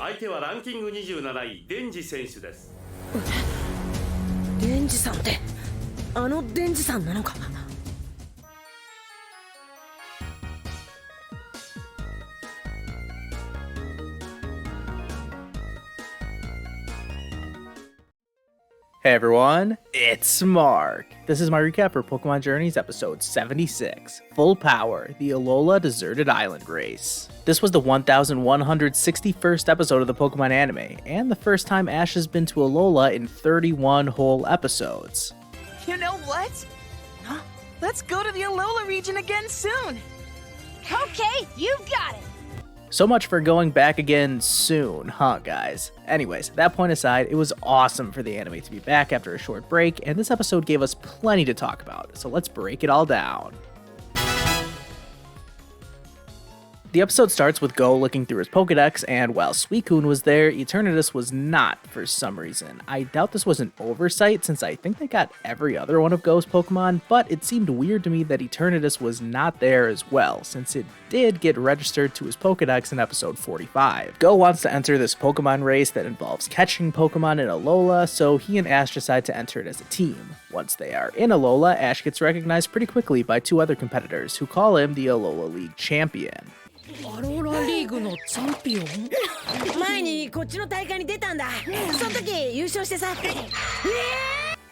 相手はランキング27位デンジ選手です。デンジさんってあのデンジさんなのか。Hey everyone, it's Mark. This is my recap for Pokémon Journeys episode 76, Full Power, the Alola Deserted Island Race. This was the 1161st episode of the Pokemon anime, and the first time Ash has been to Alola in 31 whole episodes. You know what? Let's go to the Alola region again soon! Okay, you got it! So much for going back again soon, huh guys? Anyways, that point aside, it was awesome for the anime to be back after a short break, and this episode gave us plenty to talk about, so let's break it all down. The episode starts with Go looking through his Pokedex, and while Suicune was there, Eternatus was not for some reason. I doubt this was an oversight since I think they got every other one of Go's Pokemon, but it seemed weird to me that Eternatus was not there as well, since it did get registered to his Pokedex in episode 45. Go wants to enter this Pokemon race that involves catching Pokemon in Alola, so he and Ash decide to enter it as a team. Once they are in Alola, Ash gets recognized pretty quickly by two other competitors who call him the Alola League champion. アローラリーグのチャンピオン。前にこっちの大会に出たんだ。その時優勝してさ。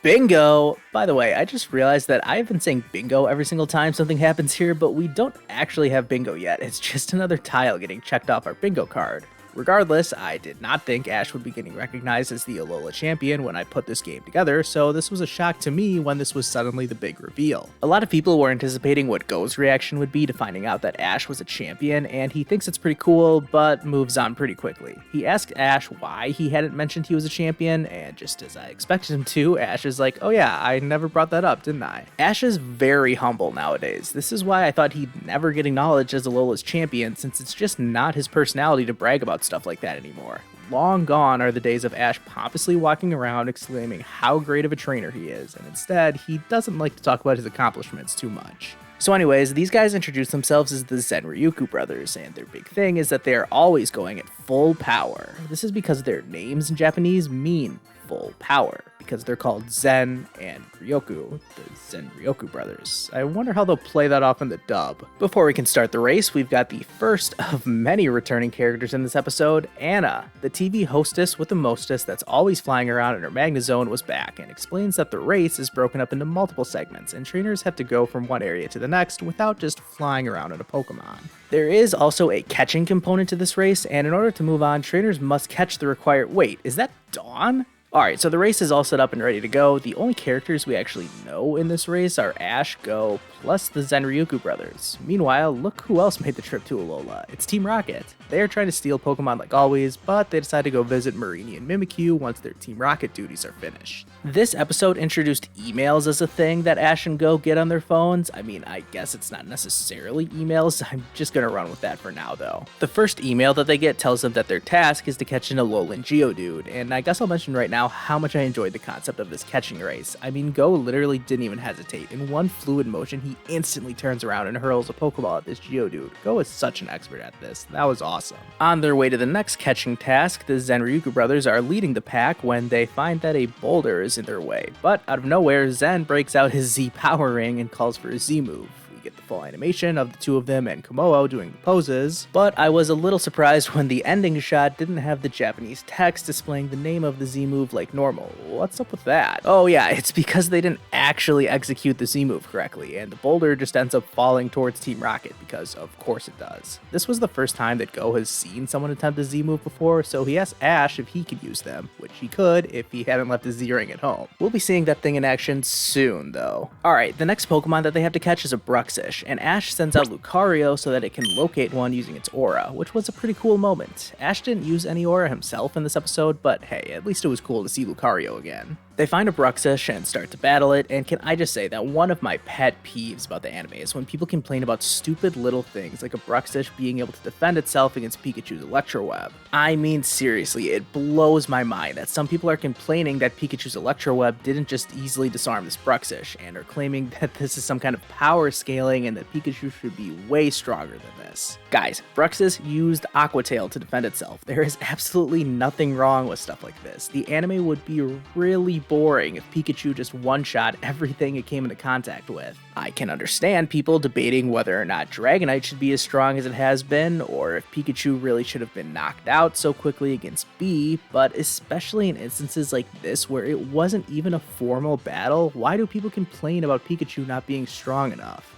Bingo! By the way, I just realized that I've been saying bingo every single time something happens here, but we don't actually have bingo yet. It's just another tile getting checked off our bingo card. Regardless, I did not think Ash would be getting recognized as the Alola champion when I put this game together, so this was a shock to me when this was suddenly the big reveal. A lot of people were anticipating what Go's reaction would be to finding out that Ash was a champion, and he thinks it's pretty cool, but moves on pretty quickly. He asks Ash why he hadn't mentioned he was a champion, and just as I expected him to, Ash is like, oh yeah, I never brought that up, didn't I? Ash is very humble nowadays. This is why I thought he'd never get acknowledged as Alola's champion, since it's just not his personality to brag about stuff like that anymore. Long gone are the days of Ash pompously walking around exclaiming how great of a trainer he is, and instead, he doesn't like to talk about his accomplishments too much. So anyways, these guys introduce themselves as the Zenryuku brothers, and their big thing is that they are always going at full power. This is because their names in Japanese mean full power, because they're called Zen and Ryoku, the Zenryuku brothers. I wonder how they'll play that off in the dub. Before we can start the race, we've got the first of many returning characters in this episode. Anna, the TV hostess with the mostest that's always flying around in her Magnezone, was back and explains that the race is broken up into multiple segments and trainers have to go from one area to the next without just flying around in a Pokemon. There is also a catching component to this race, and in order to move on, trainers must catch the required— wait, is that Dawn? Alright, so the race is all set up and ready to go. The only characters we actually know in this race are Ash, Go, plus the Zenryuku brothers. Meanwhile, look who else made the trip to Alola. It's Team Rocket. They are trying to steal Pokemon like always, but they decide to go visit Mareanie and Mimikyu once their Team Rocket duties are finished. This episode introduced emails as a thing that Ash and Go get on their phones. I mean, I guess it's not necessarily emails. I'm just gonna run with that for now, though. The first email that they get tells them that their task is to catch an Alolan Geodude, and I guess I'll mention right now how much I enjoyed the concept of this catching race. I mean, Go literally didn't even hesitate. In one fluid motion, he instantly turns around and hurls a Pokeball at this Geodude. Go is such an expert at this. That was awesome. On their way to the next catching task, the Zenryuku brothers are leading the pack when they find that a boulder is in their way. But out of nowhere, Zen breaks out his Z Power Ring and calls for a Z move. Get the full animation of the two of them and Komodo doing the poses, but I was a little surprised when the ending shot didn't have the Japanese text displaying the name of the Z move like normal. What's up with that? Oh yeah, it's because they didn't actually execute the Z move correctly, and the boulder just ends up falling towards Team Rocket because of course it does. This was the first time that Go has seen someone attempt a Z move before, so he asked Ash if he could use them, which he could if he hadn't left his Z ring at home. We'll be seeing that thing in action soon though. Alright, the next Pokemon that they have to catch is a Bruxish, and Ash sends out Lucario so that it can locate one using its aura, which was a pretty cool moment. Ash didn't use any aura himself in this episode, but hey, at least it was cool to see Lucario again. They find a Bruxish and start to battle it, and can I just say that one of my pet peeves about the anime is when people complain about stupid little things like a Bruxish being able to defend itself against Pikachu's Electro Web. I mean, seriously, it blows my mind that some people are complaining that Pikachu's Electro Web didn't just easily disarm this Bruxish, and are claiming that this is some kind of power scaling and that Pikachu should be way stronger than this. Guys, Bruxish used Aqua Tail to defend itself. There is absolutely nothing wrong with stuff like this. The anime would be really boring if Pikachu just one-shot everything it came into contact with. I can understand people debating whether or not Dragonite should be as strong as it has been, or if Pikachu really should have been knocked out so quickly against B, but especially in instances like this where it wasn't even a formal battle, why do people complain about Pikachu not being strong enough?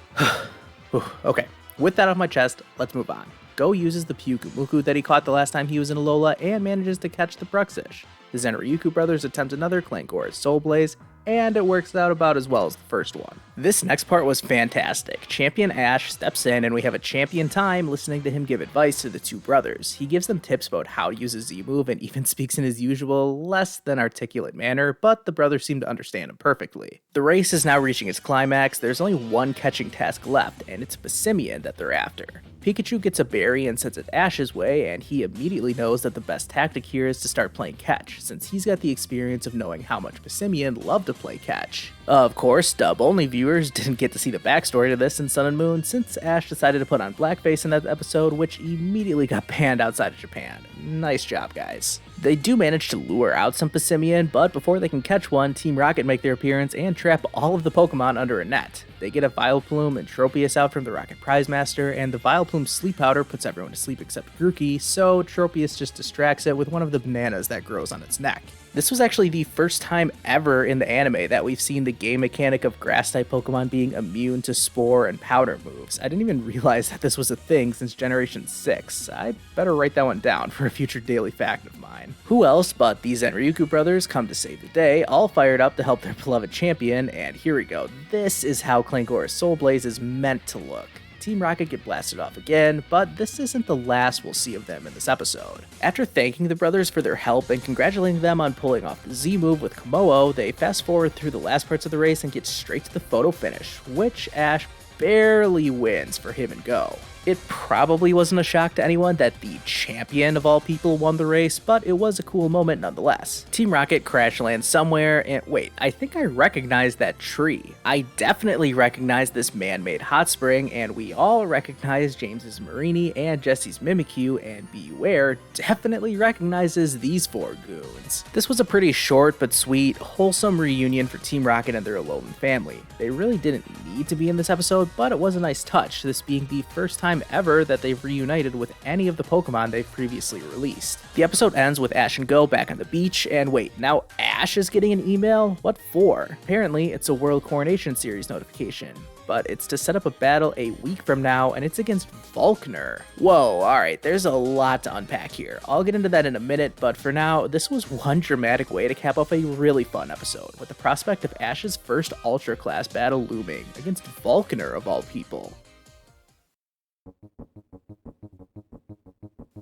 Okay, with that off my chest, let's move on. Go uses the Pyukumuku that he caught the last time he was in Alola and manages to catch the Bruxish. The Zenryuku brothers attempt another Clankor Soul Blaze, and it works out about as well as the first one. This next part was fantastic. Champion Ash steps in and we have a champion time listening to him give advice to the two brothers. He gives them tips about how to use a Z-move and even speaks in his usual, less than articulate manner, but the brothers seem to understand him perfectly. The race is now reaching its climax. There's only one catching task left, and it's Passimian that they're after. Pikachu gets a berry and sends it Ash's way, and he immediately knows that the best tactic here is to start playing catch, since he's got the experience of knowing how much Passimian loved to play catch. Of course, dub-only viewers didn't get to see the backstory to this in Sun and Moon, since Ash decided to put on blackface in that episode, which immediately got banned outside of Japan. Nice job, guys. They do manage to lure out some Passimian, but before they can catch one, Team Rocket make their appearance and trap all of the Pokemon under a net. They get a Vileplume and Tropius out from the Rocket Prize Master, and the Vileplume Sleep Powder puts everyone to sleep except Grookey, so Tropius just distracts it with one of the bananas that grows on its neck. This was actually the first time ever in the anime that we've seen the game mechanic of Grass-type Pokemon being immune to Spore and Powder moves. I didn't even realize that this was a thing since Generation 6. I better write that one down for a future daily fact of mine. Who else but the Zenryuku brothers come to save the day, all fired up to help their beloved champion, and here we go. This is how Clankora's Soul Blaze is meant to look. Team Rocket get blasted off again, but this isn't the last we'll see of them in this episode. After thanking the brothers for their help and congratulating them on pulling off the Z move with Komodo, they fast forward through the last parts of the race and get straight to the photo finish, which Ash barely wins for him and Go. It probably wasn't a shock to anyone that the champion of all people won the race, but it was a cool moment nonetheless. Team Rocket crash lands somewhere, and wait, I think I recognize that tree. I definitely recognize this man-made hot spring, and we all recognize James's Marini and Jesse's Mimikyu, and BeWare definitely recognizes these four goons. This was a pretty short but sweet, wholesome reunion for Team Rocket and their Alolan family. They really didn't need to be in this episode, but it was a nice touch, this being the first time ever that they've reunited with any of the Pokemon they've previously released. The episode ends with Ash and Go back on the beach, and wait, now Ash is getting an email? What for? Apparently, it's a World Coronation Series notification. But it's to set up a battle a week from now, and it's against Volkner. Whoa, alright, there's a lot to unpack here. I'll get into that in a minute, but for now, this was one dramatic way to cap off a really fun episode, with the prospect of Ash's first Ultra Class battle looming, against Volkner of all people.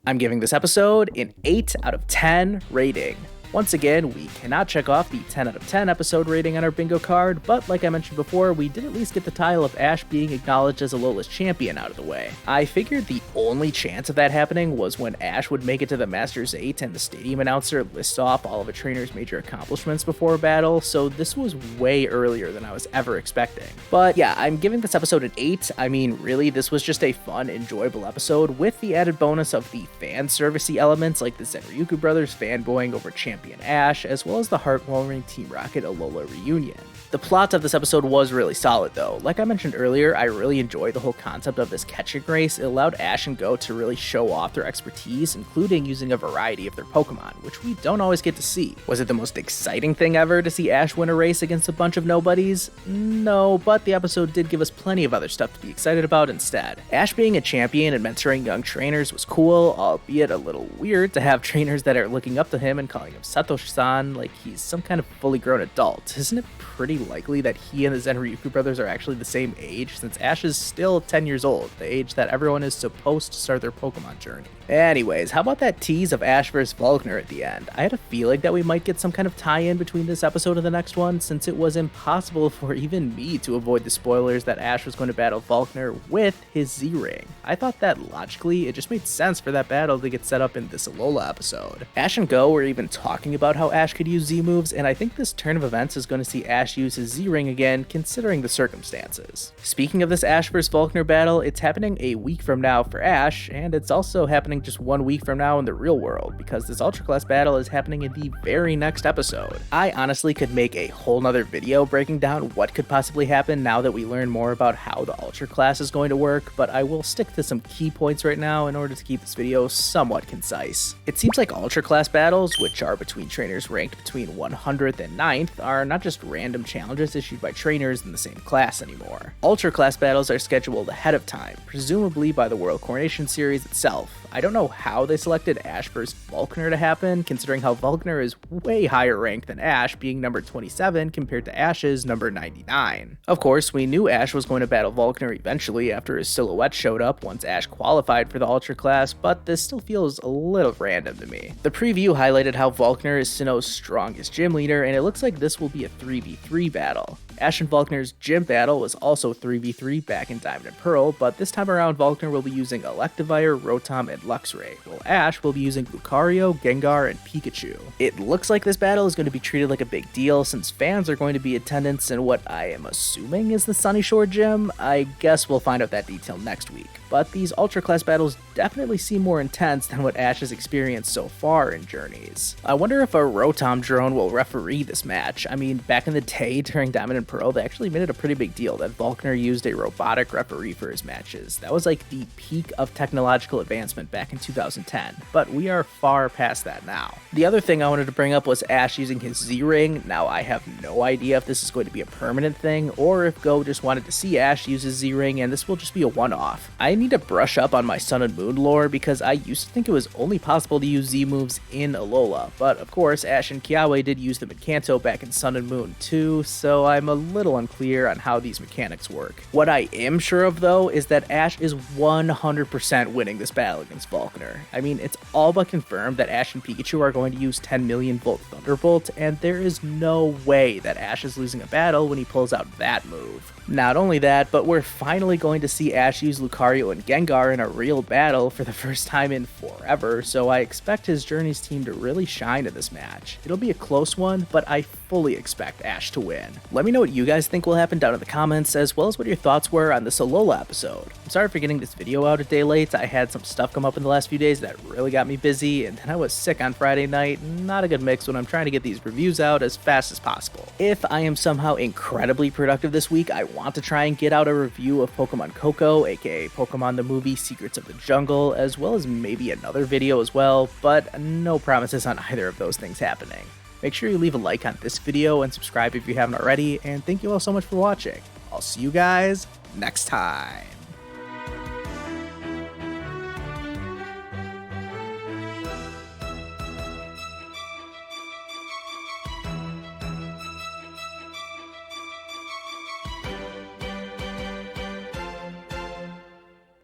I'm giving this episode an 8 out of 10 rating. Once again, we cannot check off the 10 out of 10 episode rating on our bingo card, but like I mentioned before, we did at least get the title of Ash being acknowledged as Alola's champion out of the way. I figured the only chance of that happening was when Ash would make it to the Masters 8 and the stadium announcer lists off all of a trainer's major accomplishments before a battle, so this was way earlier than I was ever expecting. But yeah, I'm giving this episode an 8. I mean, really, this was just a fun, enjoyable episode with the added bonus of the fan servicey elements like the Zenryuku brothers fanboying over Champion Ash, as well as the heartwarming Team Rocket Alola reunion. The plot of this episode was really solid though. Like I mentioned earlier, I really enjoyed the whole concept of this catching race. It allowed Ash and Go to really show off their expertise, including using a variety of their Pokemon, which we don't always get to see. Was it the most exciting thing ever to see Ash win a race against a bunch of nobodies? No, but the episode did give us plenty of other stuff to be excited about instead. Ash being a champion and mentoring young trainers was cool, albeit a little weird to have trainers that are looking up to him and calling him Satoshi-san like he's some kind of fully grown adult. Isn't it pretty likely that he and the Zenryuku brothers are actually the same age, since Ash is still 10 years old, the age that everyone is supposed to start their Pokemon journey? Anyways, how about that tease of Ash vs. Volkner at the end? I had a feeling that we might get some kind of tie-in between this episode and the next one, since it was impossible for even me to avoid the spoilers that Ash was going to battle Volkner with his Z-Ring. I thought that logically, it just made sense for that battle to get set up in this Alola episode. Ash and Go were even talking about how Ash could use Z-moves, and I think this turn of events is going to see Ash use his Z-Ring again, considering the circumstances. Speaking of this Ash vs. Volkner battle, it's happening a week from now for Ash, and it's also happening just 1 week from now in the real world, because this Ultra Class battle is happening in the very next episode. I honestly could make a whole nother video breaking down what could possibly happen now that we learn more about how the Ultra Class is going to work, but I will stick to some key points right now in order to keep this video somewhat concise. It seems like Ultra Class battles, which are between trainers ranked between 100th and 9th, are not just random challenges issued by trainers in the same class anymore. Ultra Class battles are scheduled ahead of time, presumably by the World Coronation Series itself. I don't know how they selected Ash vs. Volkner to happen, considering how Volkner is way higher ranked than Ash, being number 27 compared to Ash's number 99. Of course, we knew Ash was going to battle Volkner eventually after his silhouette showed up once Ash qualified for the Ultra Class, but this still feels a little random to me. The preview highlighted how Volkner is Sinnoh's strongest gym leader, and it looks like this will be a 3v3 battle. Ash and Volkner's gym battle was also 3v3 back in Diamond and Pearl, but this time around Volkner will be using Electivire, Rotom, and Luxray, while Ash will be using Lucario, Gengar, and Pikachu. It looks like this battle is going to be treated like a big deal since fans are going to be in attendance in what I am assuming is the Sunny Shore Gym. I guess we'll find out that detail next week. But these Ultra Class battles definitely seem more intense than what Ash has experienced so far in Journeys. I wonder if a Rotom drone will referee this match. I mean, back in the day during Diamond and Pearl, they actually made it a pretty big deal that Volkner used a robotic referee for his matches. That was like the peak of technological advancement back in 2010, but we are far past that now. The other thing I wanted to bring up was Ash using his Z-Ring. Now, I have no idea if this is going to be a permanent thing, or if Go just wanted to see Ash use his Z-Ring and this will just be a one-off. I need to brush up on my Sun and Moon lore because I used to think it was only possible to use Z-moves in Alola, but of course Ash and Kiawe did use them in Kanto back in Sun and Moon too, so I'm a little unclear on how these mechanics work. What I am sure of though is that Ash is 100% winning this battle against Volkner. I mean, it's all but confirmed that Ash and Pikachu are going to use 10 million volt Thunderbolt, and there is no way that Ash is losing a battle when he pulls out that move. Not only that, but we're finally going to see Ash use Lucario and Gengar in a real battle for the first time in forever, so I expect his Journeys team to really shine in this match. It'll be a close one, but I fully expect Ash to win. Let me know what you guys think will happen down in the comments, as well as what your thoughts were on this Alola episode. I'm sorry for getting this video out a day late. I had some stuff come up in the last few days that really got me busy, and then I was sick on Friday night. Not a good mix when I'm trying to get these reviews out as fast as possible. If I am somehow incredibly productive this week, I want to try and get out a review of Pokemon Coco, aka Pokemon the Movie Secrets of the Jungle, as well as maybe another video as well, but no promises on either of those things happening. Make sure you leave a like on this video and subscribe if you haven't already, and thank you all so much for watching. I'll see you guys next time.